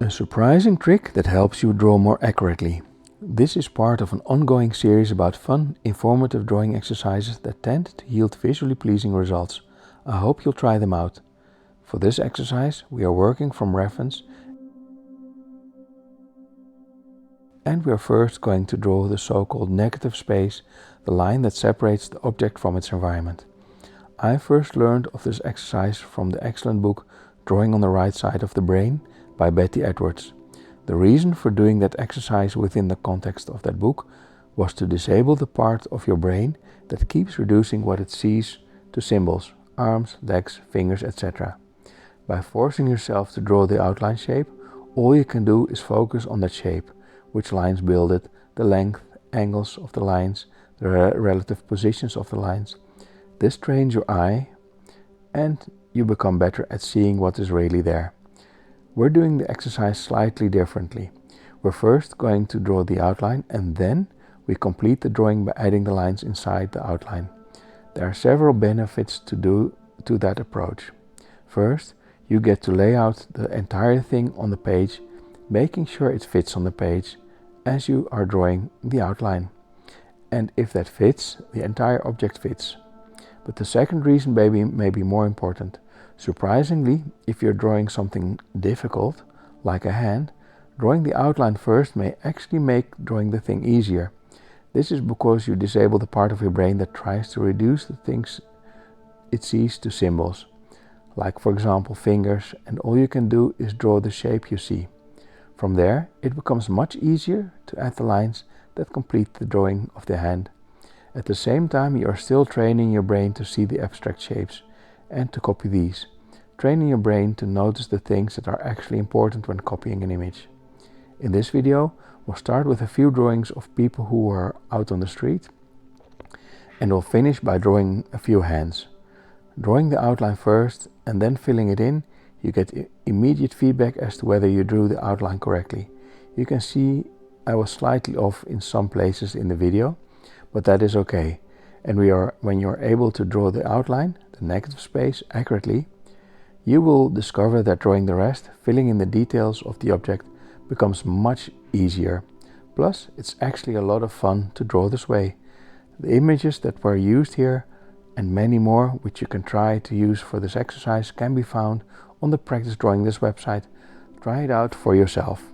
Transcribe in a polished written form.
A surprising trick that helps you draw more accurately. This is part of an ongoing series about fun, informative drawing exercises that tend to yield visually pleasing results. I hope you'll try them out. For this exercise, we are working from reference, and we are first going to draw the so-called negative space, the line that separates the object from its environment. I first learned of this exercise from the excellent book Drawing on the Right Side of the Brain by Betty Edwards. The reason for doing that exercise within the context of that book was to disable the part of your brain that keeps reducing what it sees to symbols, arms, legs, fingers, etc. By forcing yourself to draw the outline shape, all you can do is focus on that shape, which lines build it, the length, angles of the lines, the relative positions of the lines. This trains your eye and you become better at seeing what is really there. We're doing the exercise slightly differently. We're first going to draw the outline and then we complete the drawing by adding the lines inside the outline. There are several benefits to that approach. First, you get to lay out the entire thing on the page, making sure it fits on the page as you are drawing the outline. And if that fits, the entire object fits. But the second reason may be more important. Surprisingly, if you're drawing something difficult, like a hand, drawing the outline first may actually make drawing the thing easier. This is because you disable the part of your brain that tries to reduce the things it sees to symbols, like for example fingers, and all you can do is draw the shape you see. From there, it becomes much easier to add the lines that complete the drawing of the hand. At the same time, you are still training your brain to see the abstract shapes and to copy these, training your brain to notice the things that are actually important when copying an image. In this video, we'll start with a few drawings of people who are out on the street, and we'll finish by drawing a few hands. Drawing the outline first and then filling it in, you get immediate feedback as to whether you drew the outline correctly. You can see I was slightly off in some places in the video, but that is okay. And when you're able to draw the outline, the negative space, accurately, you will discover that drawing the rest, filling in the details of the object, becomes much easier. Plus, it's actually a lot of fun to draw this way. The images that were used here and many more which you can try to use for this exercise can be found on the Practice Drawing This website. Try it out for yourself.